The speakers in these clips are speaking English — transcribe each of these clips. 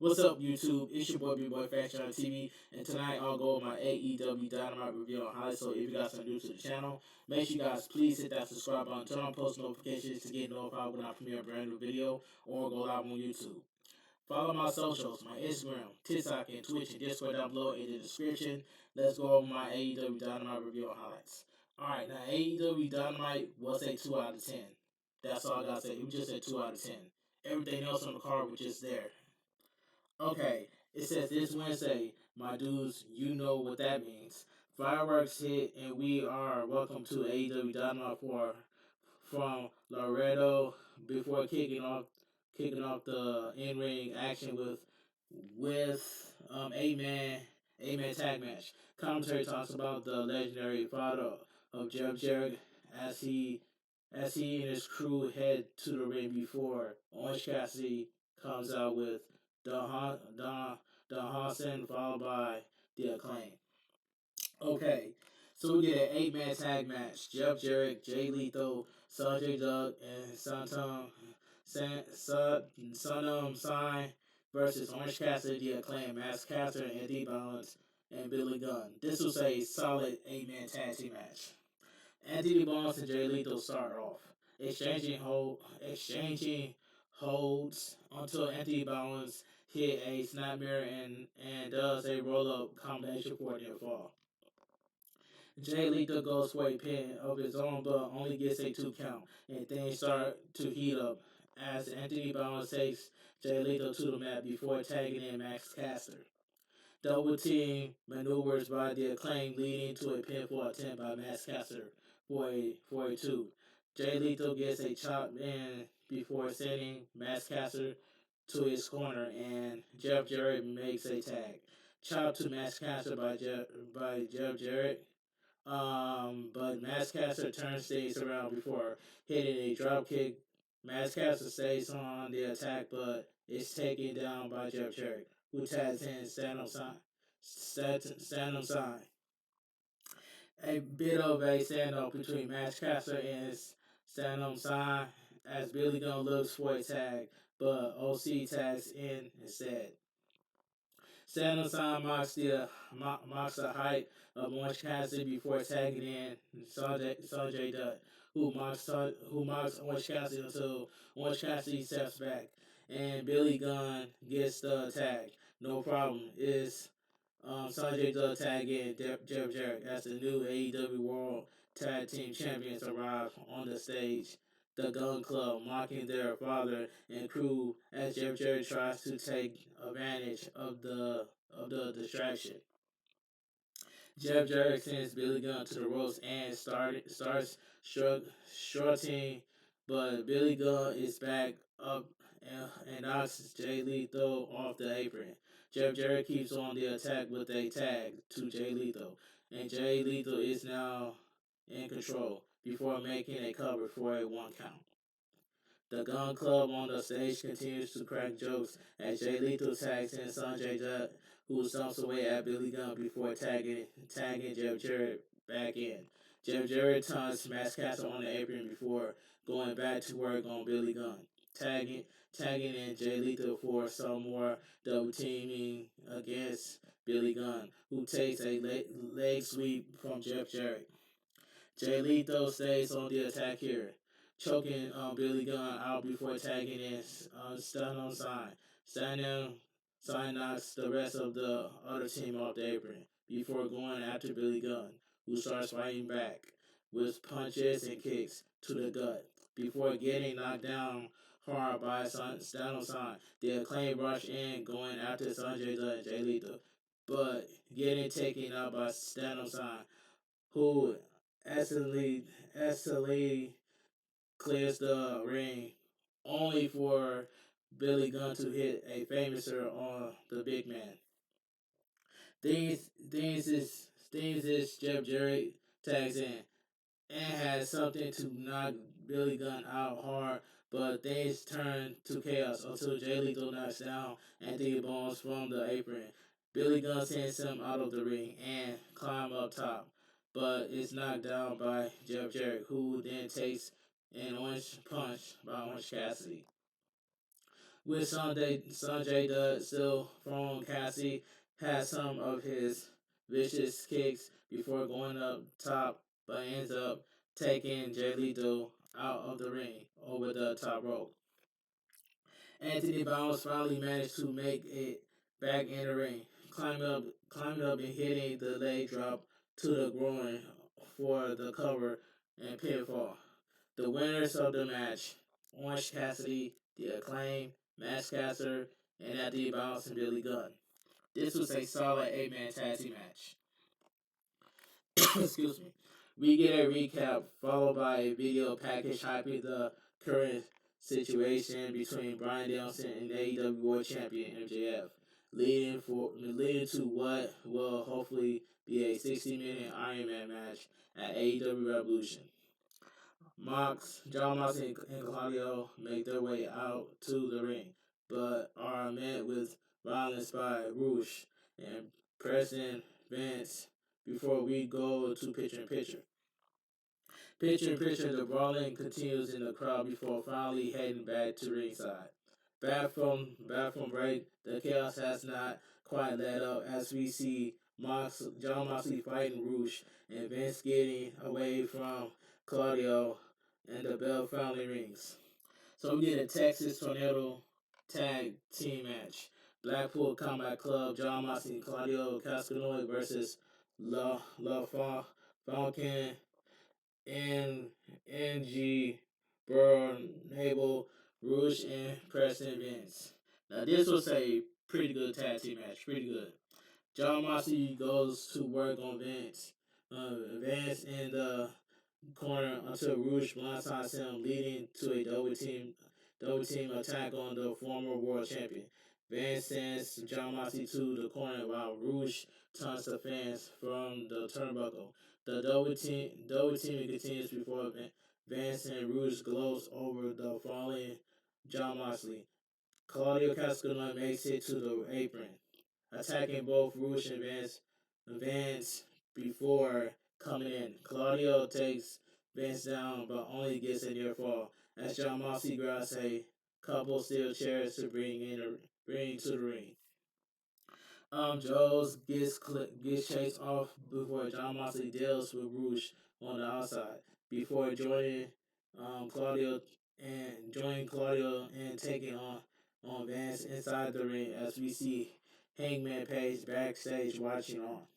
What's up, YouTube? It's your boy, bigboyfactsjonnytv, and tonight I'll go over my AEW Dynamite review on highlights. So if you guys are new to the channel, make sure you guys please hit that subscribe button, turn on post notifications to get notified when I premiere a brand new video or go live on YouTube. Follow my socials, my Instagram, TikTok, and Twitch and Discord down below in the description. Let's go over my AEW Dynamite review on highlights. Alright, now AEW Dynamite was a 2 out of 10. That's all I gotta say. It was just a 2 out of 10. Everything else on the card was just there. Okay, it says this Wednesday, my dudes, you know what that means. Fireworks hit, and we are welcome to AEW Dynamite from Laredo before kicking off the in-ring action with 8-man tag match. Commentary talks about the legendary father of Jeff Jarrett as he and his crew head to the ring before Orange Cassidy comes out with the Hassan followed by the Acclaim. Okay, so we get an 8-man tag match. Jeff Jarrett, Jay Lethal, Sanjay Dutt, and Sanam Sign versus Orange Cassidy, the Acclaim, Max Caster, and Andy Balance, and Billy Gunn. This was a solid 8-man tag team match. Anthony Bones and Jay Lethal start off exchanging holds until Anthony Bones hit a snapmare and does a roll up combination for a near fall. Jay Lethal goes for a pin of his own but only gets a 2 count, and things start to heat up as Anthony Bones takes Jay Lethal to the mat before tagging in Max Caster. Double team maneuvers by the Acclaim leading to a pinfall attempt by Max Caster for a 2. Jay Lethal gets a chop in before sending Max Caster to his corner, and Jeff Jarrett makes a tag. Chop to Max Caster by Jeff Jarrett. But Max Caster turns things around before hitting a drop kick. Max Caster stays on the attack, but is taken down by Jeff Jarrett, who tags in Stand Sign. A bit of a standoff between Max Caster and Stand Sign as Billy Gunn looks for a tag, but OC tags in instead. Stand Sign mocks the height of Orange Cassidy before tagging in Sanjay Dutt, who mocks Orange Cassidy until Orange Cassidy steps back, and Billy Gunn gets the tag. No problem. Is Sanjay Dutt tag in Jeff Jarrett as the new AEW World Tag Team Champions arrive on the stage. The Gun Club mocking their father and crew as Jeff Jarrett tries to take advantage of the distraction. Jeff Jarrett sends Billy Gunn to the ropes and starts strutting, but Billy Gunn is back up and knocks Jay Lethal off the apron. Jeff Jarrett keeps on the attack with a tag to Jay Lethal, and Jay Lethal is now in control before making a cover for a 1 count. The Gun Club on the stage continues to crack jokes as Jay Lethal tags in Sanjay Dutt, who stomps away at Billy Gunn before tagging Jeff Jarrett back in. Jeff Jarrett taunts Max Caster on the apron before going back to work on Billy Gunn, tagging in Jay Lethal for some more double teaming against Billy Gunn, who takes a leg sweep from Jeff Jarrett. Jay Lethal stays on the attack here, choking Billy Gunn out before tagging in Stun Sign. Sign knocks the rest of the other team off the apron before going after Billy Gunn, who starts fighting back with punches and kicks to the gut before getting knocked down hard by Stun Sign. The Acclaim rush in, going after Sanjay Dutt and Jay Lethal, but getting taken out by Stun Sign, who accidentally clears the ring, only for Billy Gunn to hit a famouser on the big man. Things is Jeff Jarrett tags in and has something to knock Billy Gunn out hard, but things turn to chaos until Jay Lethal knocks down Anthony Bones from the apron. Billy Gunn sends him out of the ring and climb up top, but is knocked down by Jeff Jarrett, who then takes an orange punch by Orange Cassidy. with Sanjay Dutt still from Cassie had some of his vicious kicks before going up top, but ends up taking Jay Lethal out of the ring over the top rope. Anthony Bounce finally managed to make it back in the ring, climbing up and hitting the leg drop to the groin for the cover and pinfall. The winners of the match, Orange Cassidy, The Acclaim, Max Caster, and Anthony Bounce and Billy Gunn. This was a solid 8-man tag team match. Excuse me. We get a recap followed by a video package hyping the current situation between Bryan Danielson and AEW World Champion MJF, leading to what will hopefully be a 60-minute Iron Man match at AEW Revolution. John Moxley, and Claudio make their way out to the ring, but are met with violence by Rouge and Preston Vance before we go to picture in picture. Picture in picture, the brawling continues in the crowd before finally heading back to ringside. Back from break, the chaos has not quite let up as we see John Moxley fighting Rouge and Vince getting away from Claudio, and the bell finally rings. So we get a Texas Tornado tag team match. Blackpool Combat Club, John Moxley and Claudio Cascanoy versus La Falcon and NG Burnable, Rouge, and Preston Vince. Now this was a pretty good tag team match, pretty good. John Moxley goes to work on Vince in the corner until Rouge blindsides him, leading to a double team attack on the former world champion. Van sends John Moxley to the corner while Rouge taunts the fans from the turnbuckle. The double team continues before Vance and Rouge glows over the falling John Moxley. Claudio Cascanoy makes it to the apron, attacking both Rouge and Vance before coming in. Claudio takes Vance down, but only gets a near fall as John Moxley grabs a couple steel chairs to bring to the ring. Jones gets chased off before John Moxley deals with Rouge on the outside before Claudio joining Claudio and taking on Vance inside the ring as we see Hangman Page backstage watching on.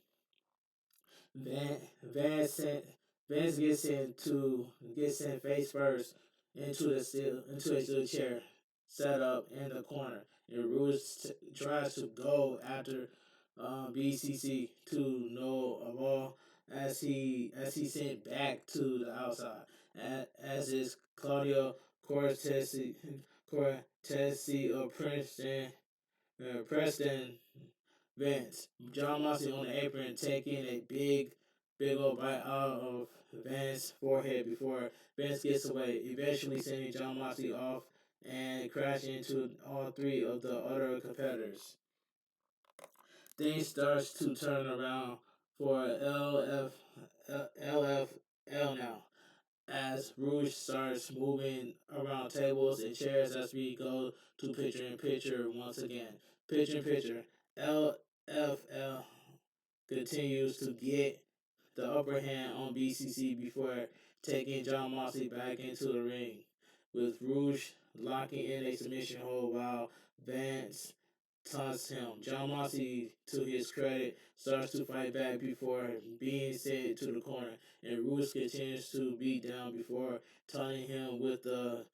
Vance gets sent face first into a steel chair set up in the corner, and Rouge tries to go after BCC to no avail as he sent back to the outside. As is Claudio Cortesi of Preston Vance. John Moxley on the apron taking a big old bite out of Vance's forehead before Vance gets away, eventually sending John Moxley off and crashing into all three of the other competitors. Things starts to turn around for LFL now, as Rouge starts moving around tables and chairs as we go to picture in picture once again. Picture in picture. LFL continues to get the upper hand on BCC before taking John Moxley back into the ring, with Rouge locking in a submission hold while Vance taunts him. John Moxley, to his credit, starts to fight back before being sent to the corner, and Rouge continues to beat down before taunting him with the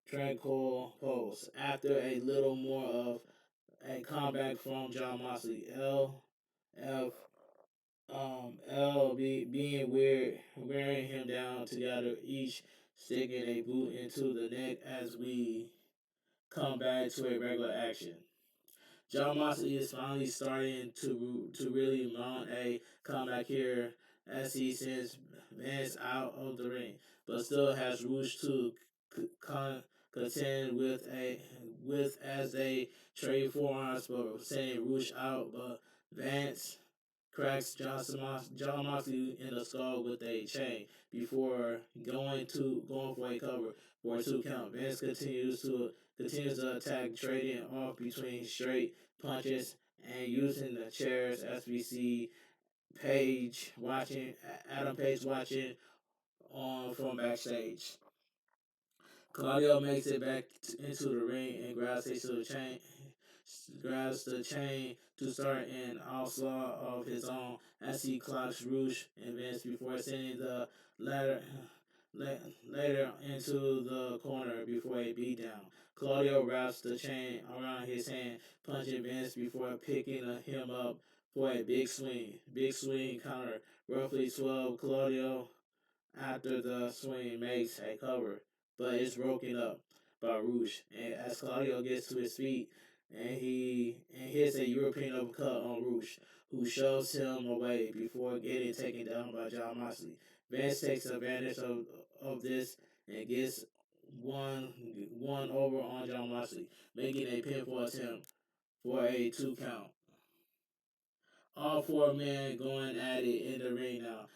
tranquil pose. After a little more of a comeback from John Moxley, F being weird, wearing him down together, each sticking a boot into the neck as we come back to a regular action. John Moxley is finally starting to really mount a comeback here as he sends Vance out of the ring, but still has Rouge to contend with as they trade forearms, but sending Rouge out. But Vance cracks John Moxley in the skull with a chain before going for a cover for a 2 count. Vance continues to continues the attack, trading off between straight punches and using the chairs as we see Page watching, Adam Page watching on from backstage. Claudio makes it back into the ring and grabs the chain to start an onslaught of his own as he clocks Rouge and Vince before sending the latter later into the corner before a beatdown. Claudio wraps the chain around his hand, punching Vince before picking him up for a big swing. Big swing counter. Roughly 12. Claudio after the swing makes a cover, but it's broken up by Rouge. And as Claudio gets to his feet, and hits a European uppercut on Rouge, who shoves him away before getting taken down by John Moxley. Vance takes advantage of this and gets one over on John Moxley, making a pinfall attempt for a 2 count. All four men going at it in the ring now.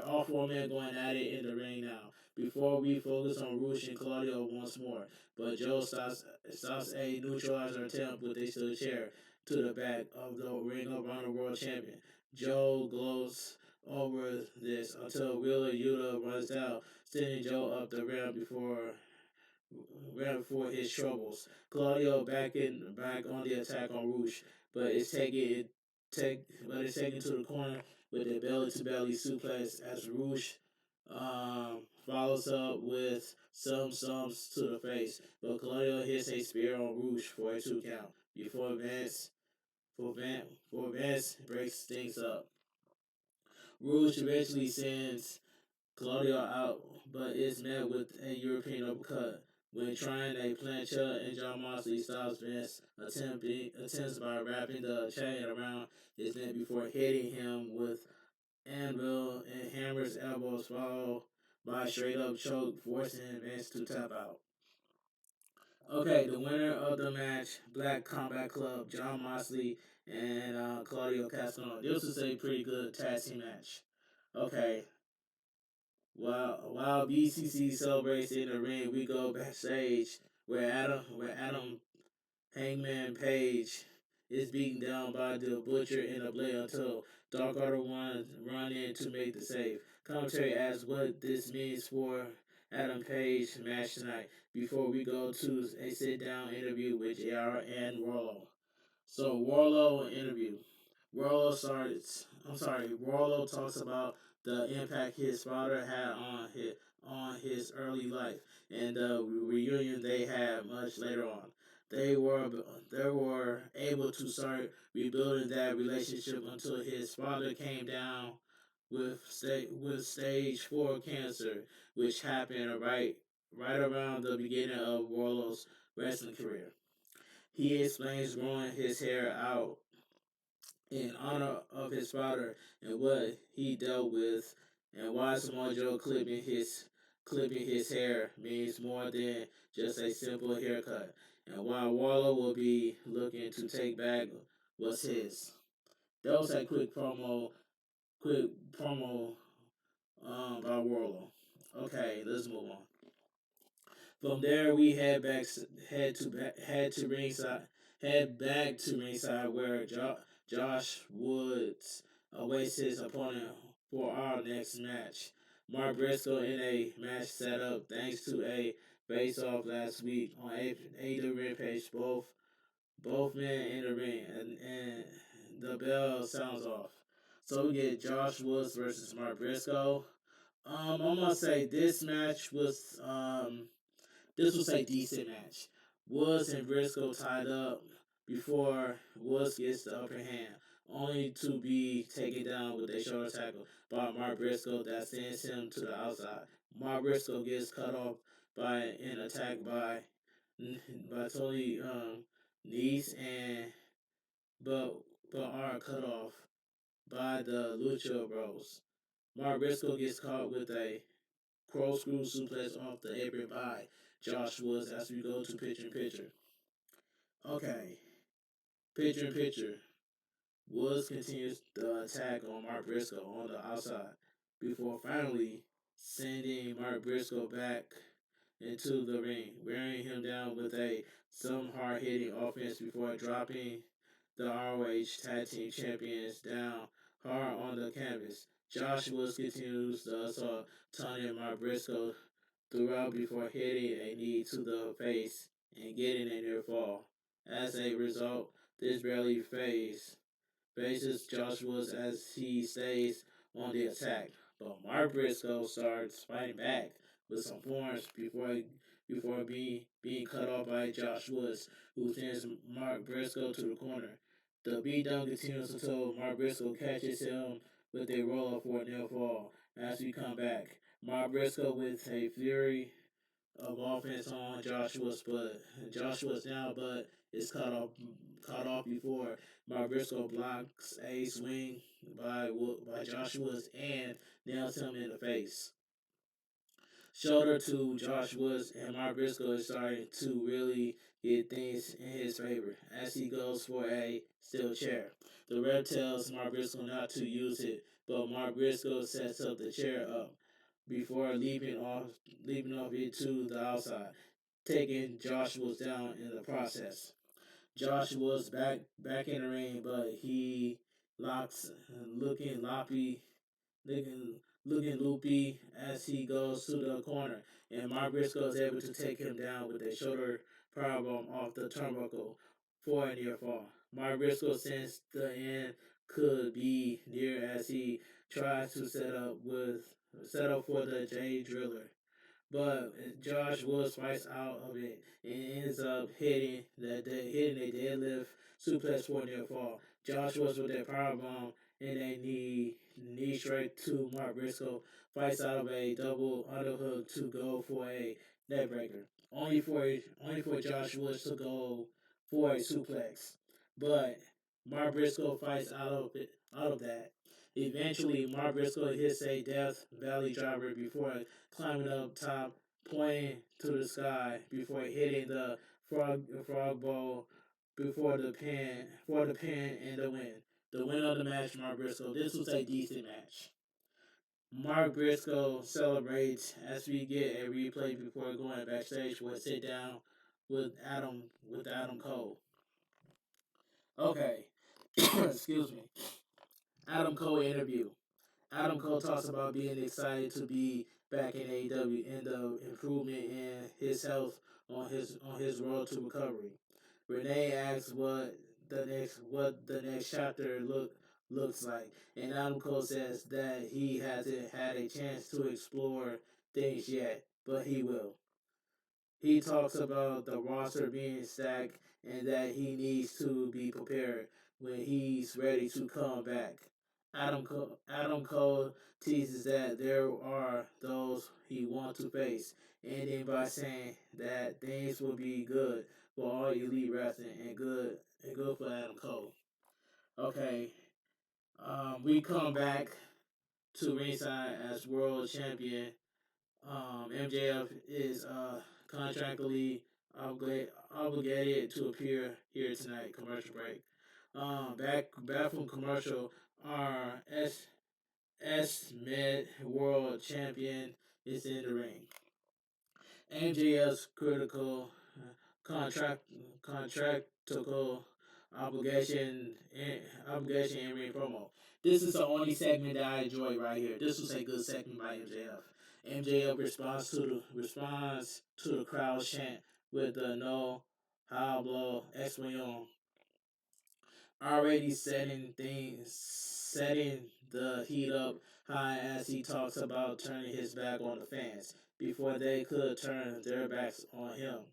All four men going at it in the ring now. Before we focus on Rush and Claudio once more, but Joe stops a neutralizer attempt with a steel chair to the back of the Ring of Honor World Champion. Joe glows over this until Wheeler Yuta runs out, sending Joe up the ramp before his troubles. Claudio back on the attack on Rouge, but it's taken to the corner with a belly to belly suplex as Rouge follows up with some stumps to the face, but Claudio hits a spear on Rouge for a 2 count before Vance breaks things up. Rouge eventually sends Claudio out, but is met with a European uppercut. When trying a plancha and John Moxley stops Vince attempts by wrapping the chain around his neck before hitting him with anvil and hammers elbows followed by a straight up choke, forcing Vince to tap out. Okay, the winner of the match, Black Combat Club, John Moxley and Claudio Castagnoli. This was a pretty good tag team match. Okay, while BCC celebrates in the ring, we go backstage where Adam Hangman Page is beaten down by the Butcher and the Blade until Dark Order run in to make the save. Commentary asks what this means for Adam Page match tonight before we go to a sit down interview with JR and Rollo. So Warlow interview. Warlow talks about the impact his father had on his early life and the reunion they had much later on. They were able to start rebuilding that relationship until his father came down with stage 4 cancer, which happened right around the beginning of Warlow's wrestling career. He explains growing his hair out in honor of his father and what he dealt with, and why Samoa Joe clipping his hair means more than just a simple haircut, and why Warlow will be looking to take back what's his. That was a quick promo by Warlow. Okay, let's move on. From there, we head back to ringside where Josh Woods awaits his opponent for our next match. Mark Briscoe in a match set up thanks to a face-off last week on AEW Rampage. Both men in the ring, and the bell sounds off. So we get Josh Woods versus Mark Briscoe. I'm gonna say this was a decent match. Woods and Briscoe tied up before Woods gets the upper hand, only to be taken down with a shoulder tackle by Mark Briscoe that sends him to the outside. Mark Briscoe gets cut off by an attack by Tony Nese and but are cut off by the Lucha Bros. Mark Briscoe gets caught with a corkscrew suplex off the apron by Josh Woods as we go to picture in picture. Okay, picture in picture. Woods continues the attack on Mark Briscoe on the outside before finally sending Mark Briscoe back into the ring, wearing him down with some hard hitting offense before dropping the ROH Tag Team Champions down hard on the canvas. Josh Woods continues the assault, taunting Mark Briscoe throughout before hitting a knee to the face and getting a near fall. As a result, this barely faces Josh Woods as he stays on the attack. But Mark Briscoe starts fighting back with some forms before being cut off by Josh Woods, who sends Mark Briscoe to the corner. The beatdown continues until Mark Briscoe catches him with a roll up for a near fall. As we come back, Mark Briscoe with a fury of offense on Joshua's down, but is caught off before Briscoe blocks a swing by Joshua's and nails him in the face. Shoulder to Josh Woods, and Mark Briscoe is starting to really get things in his favor as he goes for a steel chair. The ref tells Mark Briscoe not to use it, but Mark Briscoe sets up the chair up before leaping off it to the outside, taking Josh Woods down in the process. Josh was back in the ring, but he locks looking loopy as he goes to the corner, and Mark Briscoe is able to take him down with a shoulder powerbomb off the turnbuckle for a near fall. Mark Briscoe sensed the end could be near as he tries to set up for the J Driller. But Josh Woods fights out of it and ends up hitting a deadlift suplex for a near fall. Josh Woods with a power bomb and a knee straight to Mark Briscoe fights out of a double underhook to go for a neckbreaker. Only for Josh Woods to go for a suplex. But Mark Briscoe fights out of that. Eventually, Mark Briscoe hits a death valley driver before climbing up top, pointing to the sky before hitting the frog bowl for the pin and the win. The win of the match, Mark Briscoe. This was a decent match. Mark Briscoe celebrates as we get a replay before going backstage for a sit down with Adam Cole. Okay, excuse me. Adam Cole interview. Adam Cole talks about being excited to be back in AEW and the improvement in his health on his road to recovery. Renee asks what the next chapter looks like, and Adam Cole says that he hasn't had a chance to explore things yet, but he will. He talks about the roster being stacked and that he needs to be prepared when he's ready to come back. Adam Cole teases that there are those he wants to face, ending by saying that things will be good for all elite wrestling and good for Adam Cole. Okay, we come back to ringside as world champion. MJF is contractually obligated to appear here tonight. Commercial break. Back from commercial. Our S Med World Champion is in the ring. MJF's critical contractual obligation in ring promo. This is the only segment that I enjoy right here. This was a good segment by MJF. MJF responds to the crowd chant with the no hablo español, already setting the heat up high as he talks about turning his back on the fans before they could turn their backs on him.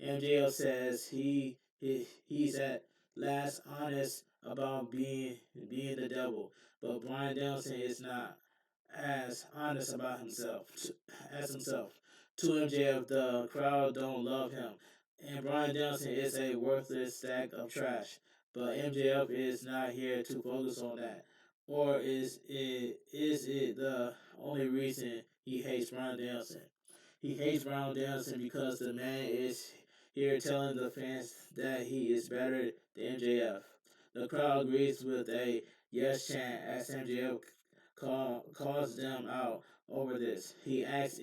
MJF says he's at last honest about being the devil, but Brian Danielson is not as honest about himself. To MJF, the crowd don't love him, and Brian Danielson is a worthless stack of trash. But MJF is not here to focus on that. Or is it the only reason he hates Brian Danielson? He hates Brian Danielson because the man is here telling the fans that he is better than MJF. The crowd agrees with a yes chant as MJF calls them out over this. He asks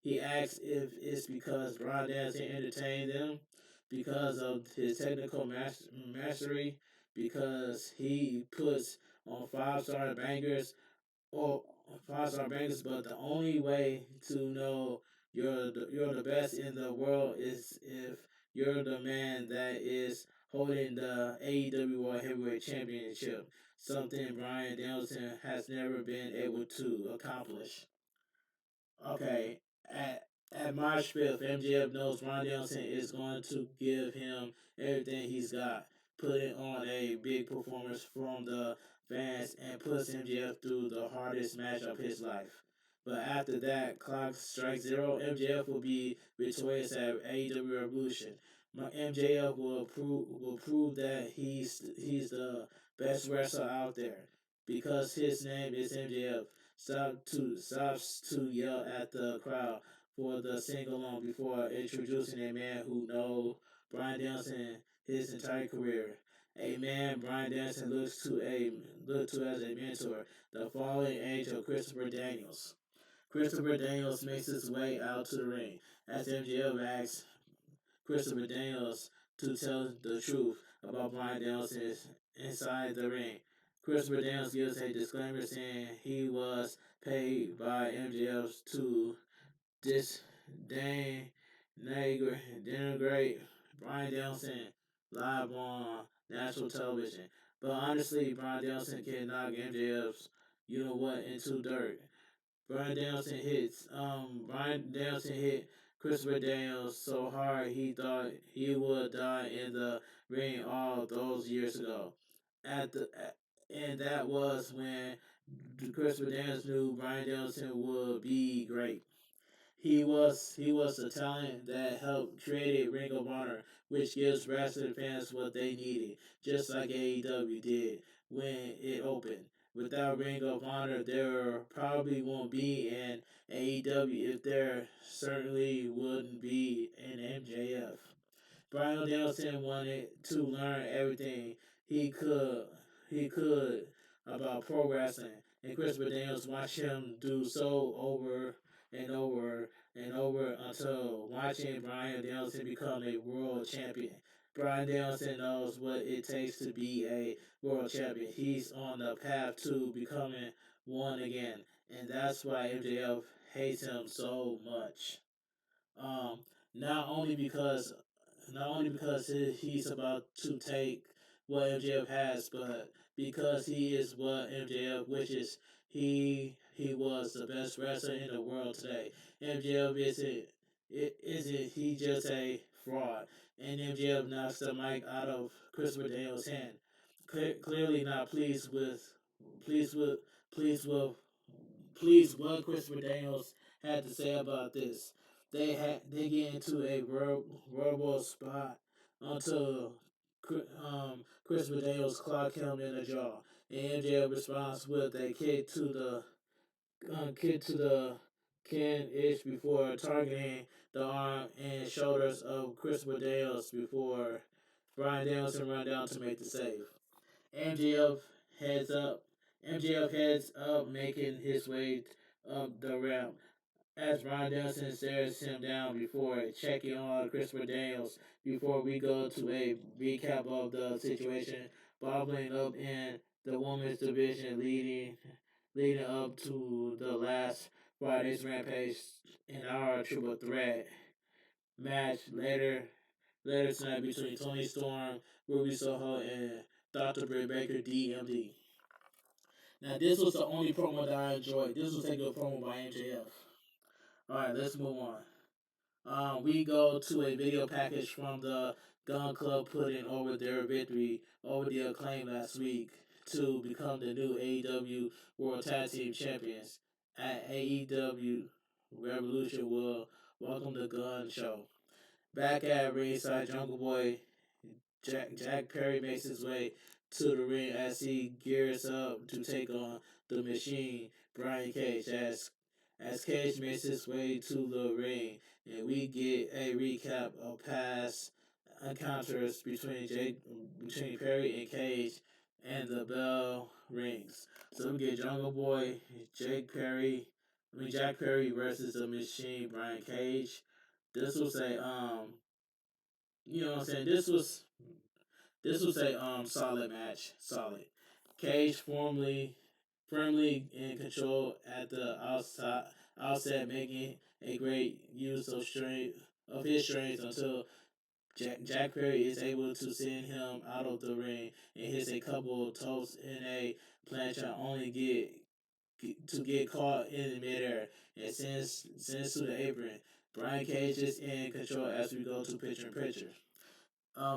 He asks if it's because Bryan Danielson entertained them, because of his technical mastery, because he puts on five-star bangers, or five-star bangers. But the only way to know you're the best in the world is if you're the man that is holding the AEW World Heavyweight Championship, something Bryan Danielson has never been able to accomplish. Okay, at March 5th, MJF knows Ron Danielson is going to give him everything he's got, putting on a big performance from the fans and puts MJF through the hardest match of his life. But after that, clock strikes zero. MJF will be victorious at AEW Revolution. MJF will prove that he's the best wrestler out there because his name is MJF. Stops to yell at the crowd for the sing along before introducing a man who knows Bryan Danielson his entire career. A man Bryan Danielson look to as a mentor, the fallen angel Christopher Daniels. Christopher Daniels makes his way out to the ring as MJF asks Christopher Daniels to tell the truth about Bryan Danielson inside the ring. Christopher Daniels gives a disclaimer saying he was paid by MJF to disdain, denigrate Bryan Danielson live on national television. But honestly, Bryan Danielson can knock MJF's you know what into dirt. Brian Danielson hit Christopher Daniels so hard he thought he would die in the ring all those years ago. At the and that was when Christopher Daniels knew Brian Danielson would be great. He was the talent that helped create Ring of Honor, which gives wrestling fans what they needed, just like AEW did when it opened. Without Ring of Honor, there probably won't be an AEW if there certainly wouldn't be an MJF. Brian Danielson wanted to learn everything he could he could about pro wrestling, and Christopher Daniels watched him do so over and over and over until watching Brian Danielson become a world champion. Brian Danielson knows what it takes to be a world champion. He's on the path to becoming one again, and that's why MJF hates him so much. Um, not only because he's about to take what MJF has, but because he is what MJF wishes he was the best wrestler in the world today. MJF isn't he just a fraud? And MJF knocks the mic out of Christopher Daniels' hand. Clearly not pleased with pleased with pleased what Christopher Daniels had to say about this. They get into a verbal spot until Christopher Daniels clock him in the jaw, and MJF responds with a kick to the can ish before targeting the arm and shoulders of Christopher Daniels before Brian Danielson run down to make the save. MJF heads up. MJF heads up, making his way up the ramp as Ron Danielson stares him down before checking on Christopher Daniels. Before we go to a recap of the situation bubbling up in the women's division, leading up to the last Friday's Rampage in our triple threat match later tonight between Tony Storm, Ruby Soho, and Dr. Britt Baker, DMD. Now, this was the only promo that I enjoyed. This was a good promo by MJF. Alright, let's move on. We go to a video package from the Gun Club putting over their victory over the Acclaim last week to become the new AEW World Tag Team Champions. At AEW Revolution will welcome the Gun Show. Back at ringside, Jungle Boy Jack Perry makes his way to the ring as he gears up to take on the Machine, Brian Cage, as Cage makes his way to the ring, and we get a recap of past encounters between Perry and Cage, and the bell rings. So we get Jungle Boy, Jake Perry, Jack Perry versus the Machine, Brian Cage. This was a you know what I'm saying. This was a solid match, solid. Cage firmly in control at the outset, making a great use of his strength until Jack Perry is able to send him out of the ring and hits a couple of toes in a plancha, only get caught in midair and sends to the apron. Brian Cage is in control as we go to picture in picture.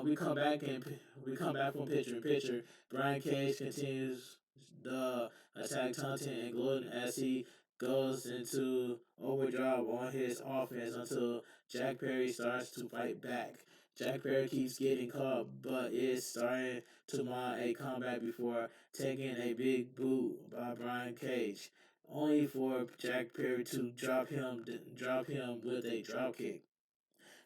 We come back and we come back from picture in picture. Brian Cage continues the attack taunting and gloating as he goes into overdrive on his offense until Jack Perry starts to fight back. Jack Perry keeps getting caught, but is starting to mount a comeback before taking a big boot by Brian Cage, only for Jack Perry to drop him with a drop kick.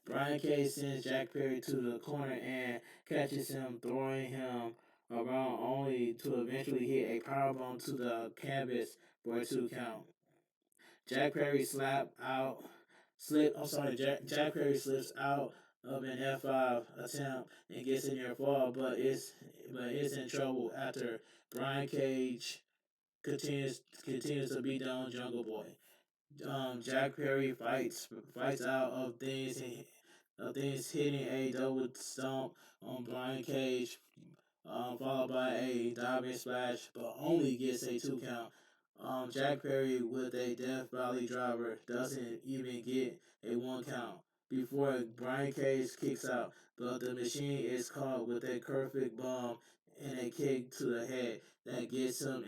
Brian Cage sends Jack Perry to the corner and catches him, throwing him around only to eventually hit a powerbomb to the canvas for a 2 count. Jack Perry Jack Perry slips out of an F5 attempt and gets a near fall, but is in trouble after Brian Cage continues to beat down Jungle Boy. Jack Perry fights out of things, hitting a double stomp on Brian Cage, followed by a diving splash, but only gets a 2 count. Jack Perry with a death valley driver doesn't even get a 1 count before Brian Cage kicks out, but the Machine is caught with a perfect bomb and a kick to the head that gets him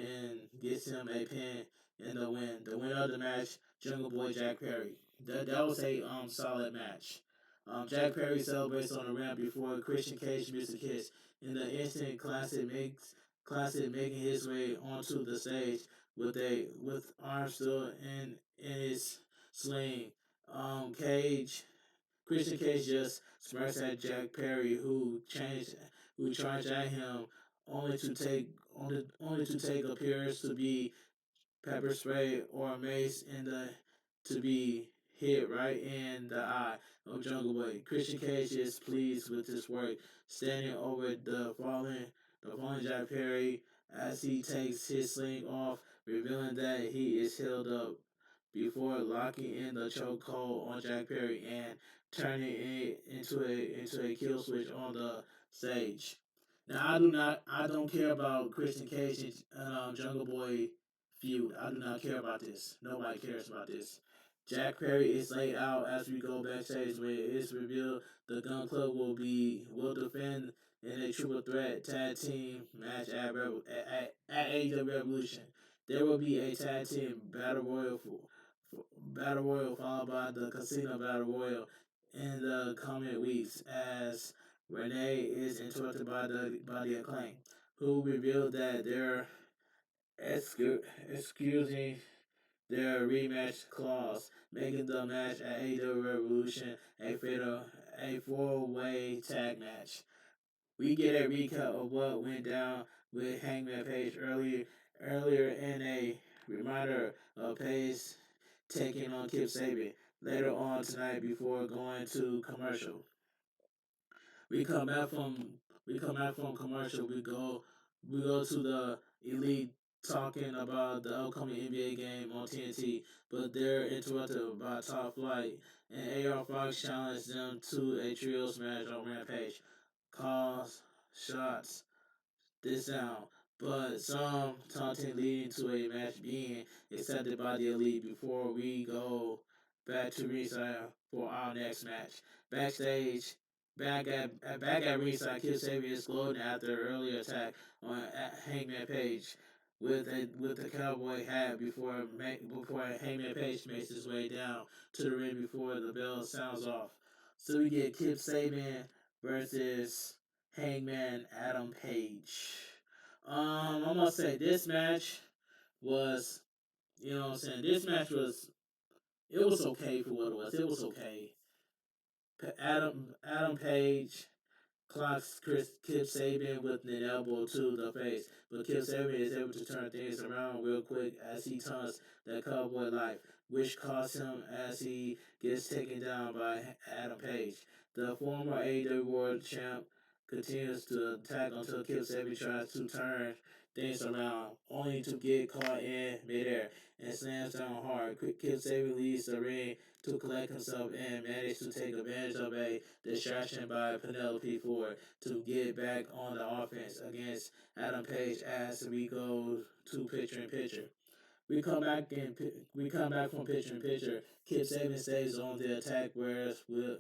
a pin in the win. The winner of the match, Jungle Boy Jack Perry. That was a solid match. Jack Perry celebrates on the ramp before Christian Cage music hits. In the instant, Classic making his way onto the stage with arms still in his sling. Cage Christian Cage just smirks at Jack Perry, who charged at him, only to take appears to be pepper spray or mace to be hit right in the eye of Jungle Boy. Christian Cage is pleased with his work, standing over the fallen Jack Perry as he takes his sling off, revealing that he is healed up before locking in the chokehold on Jack Perry and turning it into a kill switch on the stage. Now I don't care about Christian Cage and Jungle Boy feud. I do not care about this. Nobody cares about this. Jack Perry is laid out as we go backstage where it is revealed the Gun Club will defend in a triple threat tag team match at AEW Revolution. There will be a tag team battle royal followed by the Casino Battle Royal in the coming weeks as Renee is interrupted by the Acclaim, who revealed that they're excusing their rematch clause, making the match at AEW Revolution a four-way tag match. We get a recap of what went down with Hangman Page earlier in a reminder of Page taking on Kip Sabian later on tonight before going to commercial. We come back from commercial. We go to the Elite talking about the upcoming NBA game on TNT, but they're interrupted by Top Flight and AR Fox challenged them to a trios match on Rampage. Calls, shots, this down, but some taunting leading to a match being accepted by the Elite before we go back to ringside for our next match. Backstage, back at ringside, Kip Sabian is gloating after an earlier attack on Hangman Page with the cowboy hat before Hangman Page makes his way down to the ring before the bell sounds off. So we get Kip Sabian versus Hangman Adam Page. I'm gonna say this match was, you know what I'm saying. This match was okay for what it was. It was okay. Adam Page clocks Kip Sabian with an elbow to the face, but Kip Sabian is able to turn things around real quick as he taunts that cowboy life, which costs him as he gets taken down by Adam Page. The former AEW World Champ continues to attack until Kip Sabian tries to turn things around, only to get caught in midair and slams down hard. Kip Sabian leaves the ring to collect himself and manage to take advantage of a distraction by Penelope Ford to get back on the offense against Adam Page as we go to picture in picture. We come back from picture in picture. Kip Sabian stays on the attack, whereas Will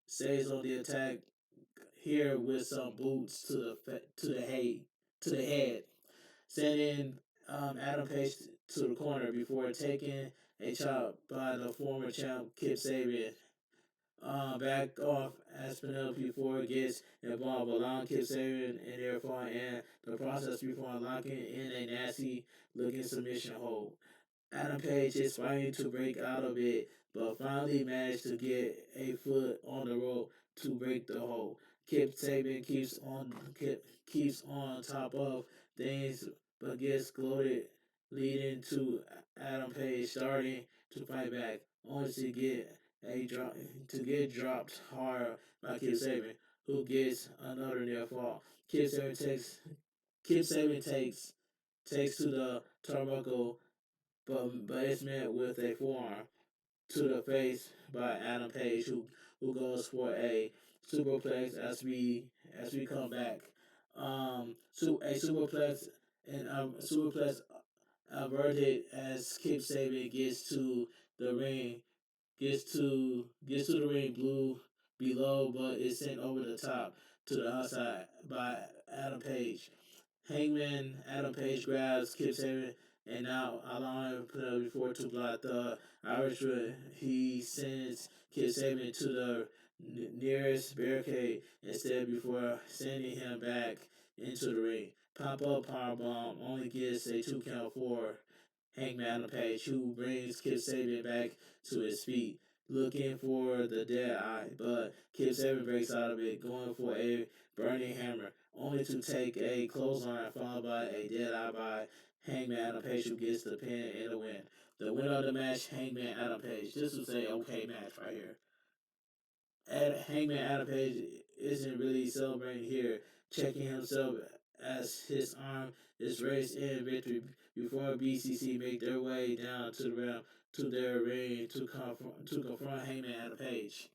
stays on the attack here with some boots to the head, sending Adam Page to the corner before taking a chop by the former champ Kip Sabian. Back off as Penelope Ford gets involved, allowing Kip Sabian in their fall and the process before locking in a nasty looking submission hold. Adam Page is fighting to break out of it, but finally managed to get a foot on the rope to break the hold. Kip Sabian keeps on top of things, but gets gloated, leading to Adam Page starting to fight back, only to get dropped hard by Kip Sabian, who gets another near fall. Kip Sabian takes to the turnbuckle, but it's met with a forearm to the face by Adam Page, who goes for a superplex as we come back. So a superplex and superplex averted as Kip Sabian gets to the ring blue below, but is sent over the top to the outside by Adam Page. Hangman Adam Page grabs Kip Sabian and now allowing Penelope Ford to block the Irish Whip. He sends Kip Sabian to the nearest barricade instead before sending him back into the ring. Pop up powerbomb only gets a 2 count for Hangman Adam Page, who brings Kip Sabian back to his feet, looking for the dead eye, but Kip Sabian breaks out of it, going for a burning hammer, only to take a clothesline followed by a dead eye by Hangman Adam Page, who gets the pin and the win. The winner of the match, Hangman Adam Page. This was a okay match right here. Hangman Adam Page isn't really celebrating here, checking himself as his arm is raised in victory before BCC make their way down to the ring to their ring to confront Hangman Adam Page.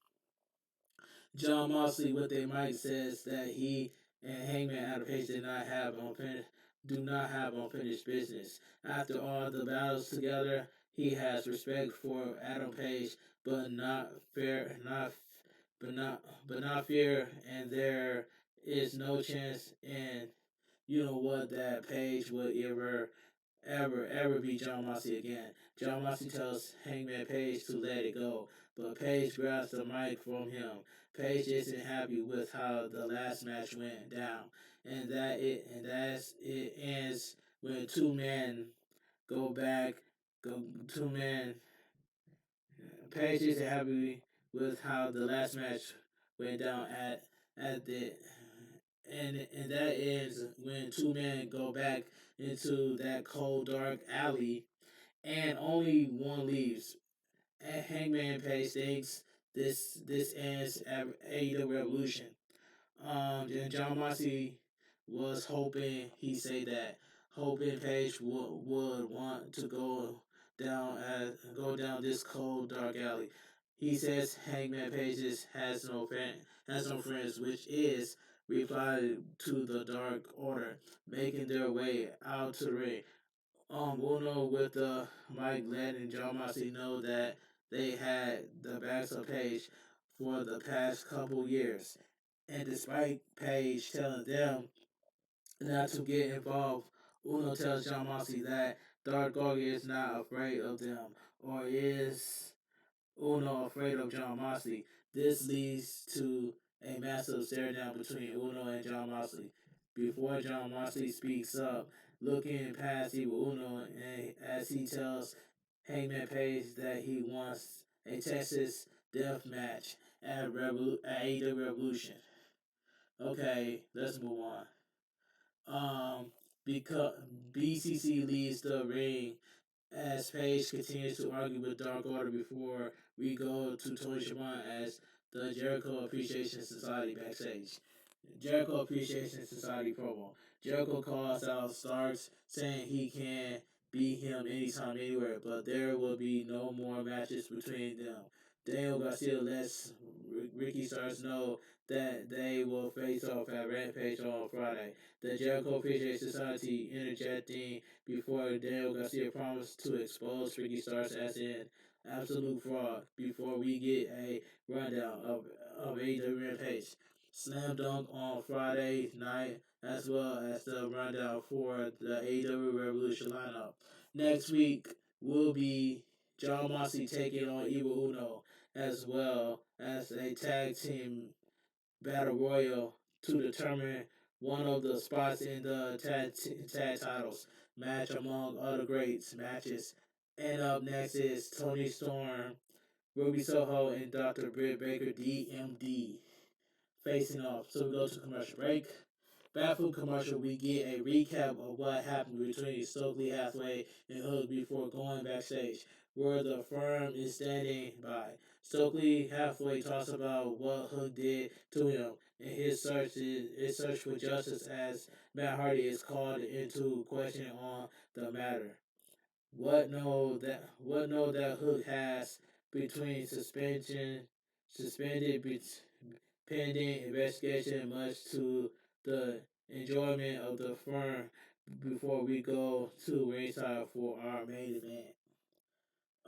John Moxley with a mic says that he and Hangman Adam Page do not have unfinished business. After all the battles together, he has respect for Adam Page, but not fair, but not fear, and there is no chance in you know what that Page would ever be John Moxley again. John Moxley tells Hangman Page to let it go, but Page grabs the mic from him. Page isn't happy with how the last match went down, and that's it ends when two men go back, go two men. Page isn't happy with how the last match went down at the and that ends when two men go back into that cold dark alley and only one leaves. Hangman Page thinks this ends at AEW Revolution. And John Moxley was hoping he say that, hoping Page would want to go down this cold dark alley. He says Hangman Page has no friends, which is reply to the Dark Order, making their way out to the ring. Uno with the mic letting John Moxley know that they had the backs of Page for the past couple years. And despite Page telling them not to get involved, Uno tells John Moxley that Dark Order is not afraid of them, or is Uno afraid of John Moxley. This leads to a massive stare down between Uno and John Moxley. Before John Moxley speaks up, looking past Evil Uno, and as he tells Hangman Page that he wants a Texas death match at AEW Revolution. Okay, let's move on. Because BCC leads the ring as Paige continues to argue with Dark Order before we go to Tony Schiavone as the Jericho Appreciation Society backstage. Jericho Appreciation Society promo. Jericho calls out Starks, saying he can beat him anytime, anywhere, but there will be no more matches between them. Daniel Garcia lets Ricky Starks know that they will face off at Rampage on Friday. The Jericho Appreciation Society interjecting before Daniel Garcia promised to expose Ricky Starks as an absolute fraud before we get a rundown of AEW Rampage. Slam Dunk on Friday night, as well as the rundown for the AEW Revolution lineup. Next week will be John Moxley taking on Evil Uno, as well as a tag team battle royal to determine one of the spots in the tag titles match among other greats matches. And up next is Tony Storm, Ruby Soho, and Dr. Britt Baker, DMD, facing off. So we go to commercial break. Baffled commercial, we get a recap of what happened between Stokely Hathaway and Hook before going backstage, where the firm is standing by. Stokely Hathaway talks about what Hook did to him and his search for justice as Matt Hardy is called into question on the matter. What know that Hook has between suspended pending investigation, much to the enjoyment of the firm before we go to ringside for our main event.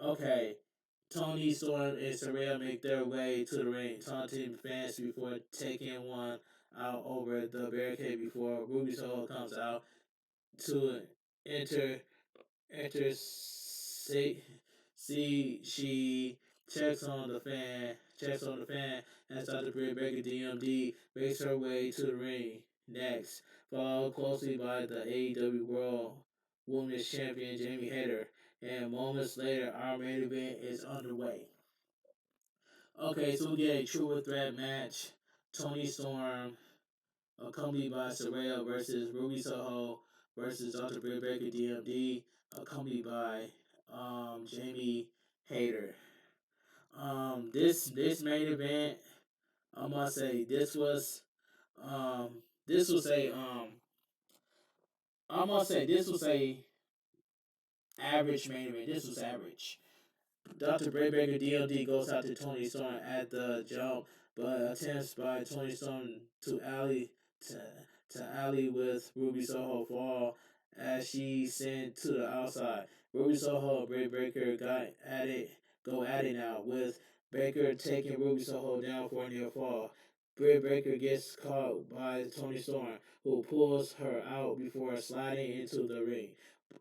Okay, Tony Storm and Saraya make their way to the ring, taunting fans before taking one out over the barricade before Ruby Soho comes out to enter Enter she checks on the fan as Dr. Britt Baker DMD makes her way to the ring. Next, followed closely by the AEW World Women's Champion Jamie Hayter, and moments later our main event is underway. Okay, so we get a true threat match. Tony Storm accompanied by Saraya versus Ruby Soho versus Dr. Britt Baker DMD, accompanied by Jamie Hayter. This main event, I must say, this was a I must say this was a average main event. This was average. Dr. Bray Baker DLD goes out to Tony Storm at the jump, but attempts by Tony Storm to alley with Ruby Soho fall as she sent to the outside. Ruby Soho and Bray Baker go at it now, with Baker taking Ruby Soho down for a near fall. Bray Baker gets caught by Tony Storm, who pulls her out before sliding into the ring,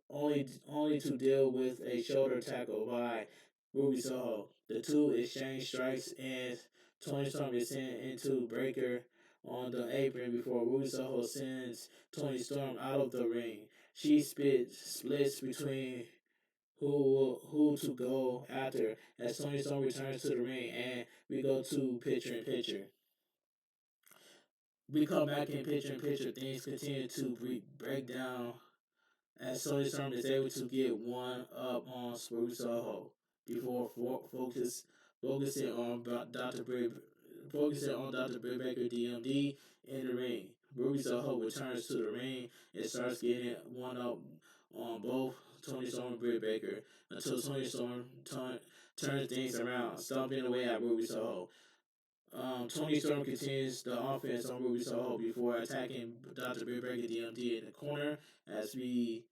only to deal with a shoulder tackle by Ruby Soho. The two exchange strikes and Tony Storm is sent into Breaker on the apron before Ruby Soho sends Tony Storm out of the ring. She splits between who to go after as Tony Storm returns to the ring, and we go to picture in picture. We come back in picture in picture. Things continue to break down as Tony Storm is able to get one up on Ruby Soho before focusing on Dr. Britt Baker DMD in the ring. Ruby Soho returns to the ring and starts getting one up on both Tony Storm and Britt Baker until Tony Storm turns things around, stomping away at Ruby Soho. Tony Storm continues the offense on Ruby Soho before attacking Dr. Britt Baker DMD in the corner as we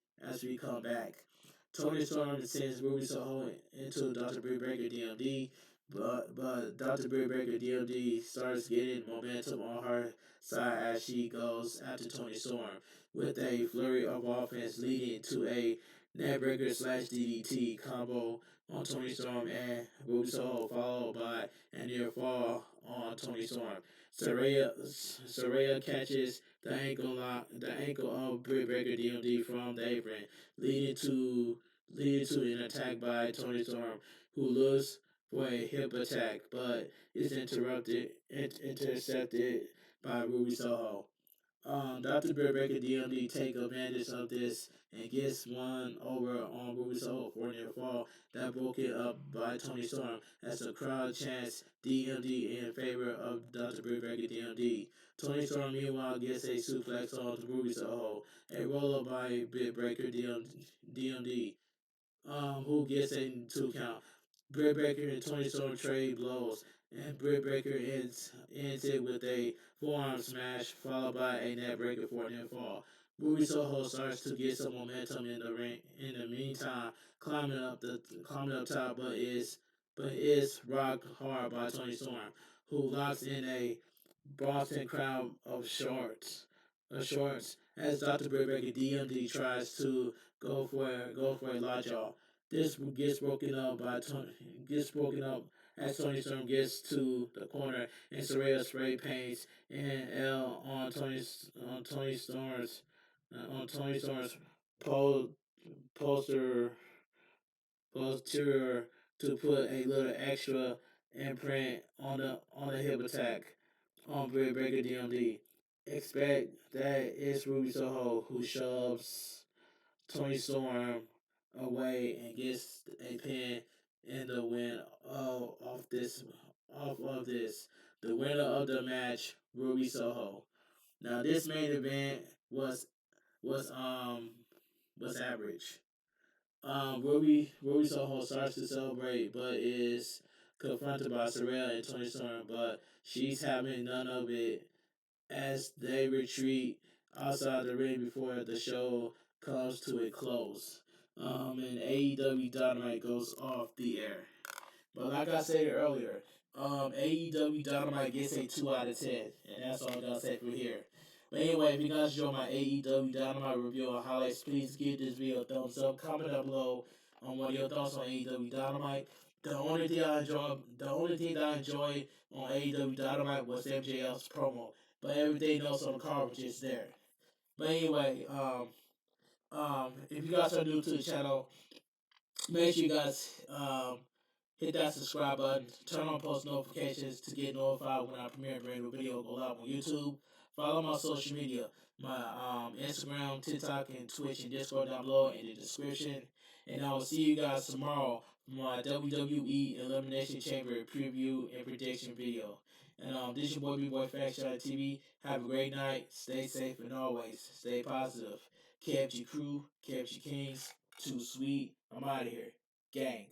come back. Tony Storm sends Ruby Soho into Dr. Britt Baker DMD, but Dr. Britt Baker DMD starts getting momentum on her side as she goes after Tony Storm with a flurry of offense leading to a neckbreaker slash DDT combo on Tony Storm and Ruby Soho, followed by a near fall on Tony Storm. Saraya catches the ankle of Britt Baker DMD from the apron, leading to an attack by Tony Storm, who looks for a hip attack, but is intercepted by Ruby Soho. Dr. Britt Baker DMD take advantage of this and gets one over on Ruby Soho for a near fall that broke it up by Tony Storm as the crowd chants DMD in favor of Dr. Britt Baker DMD. Tony Storm meanwhile gets a suplex on Ruby Soho, a roll up by Britt Baker DMD, who gets a 2 count. Britt Baker and Tony Storm trade blows, and Britt Baker ends it with a forearm smash, followed by a net breaker for a near fall. Ruby Soho starts to get some momentum in the ring. In the meantime, climbing up top, but is rocked hard by Tony Storm, who locks in a Boston crowd of shorts as Dr. Britt Baker DMD tries to go for a lockjaw. This gets broken up as Tony Storm gets to the corner and Saraya spray paints an L on Tony Storm's po- poster posterior to put a little extra imprint on the hip attack on Britt Baker DMD. Expect that it's Ruby Soho who shoves Tony Storm away and gets a pin in the win off of this. The winner of the match, Ruby Soho. Now this main event was um was average. Ruby Soho starts to celebrate, but is confronted by Sorrel and Tony Storm, but she's having none of it as they retreat outside the ring before the show comes to a close. And AEW Dynamite goes off the air. But like I said earlier, AEW Dynamite gets a 2 out of 10. And that's all I gotta say for here. But anyway, if you guys enjoyed my AEW Dynamite review and highlights, please give this video a thumbs up. Comment down below on what your thoughts on AEW Dynamite. The only thing that I enjoyed on AEW Dynamite was MJF's promo. But everything else on the card was just there. But anyway, if you guys are new to the channel, make sure you guys hit that subscribe button, turn on post notifications to get notified when I premiere a brand new video go live on YouTube. Follow my social media, my Instagram, TikTok, and Twitch and Discord down below in the description. And I will see you guys tomorrow for my WWE Elimination Chamber preview and prediction video. And this is your boy bigboyfactsjonnytv. Have a great night. Stay safe and always stay positive. KFG crew, KFG Kings, Too Sweet. I'm out of here. Gang.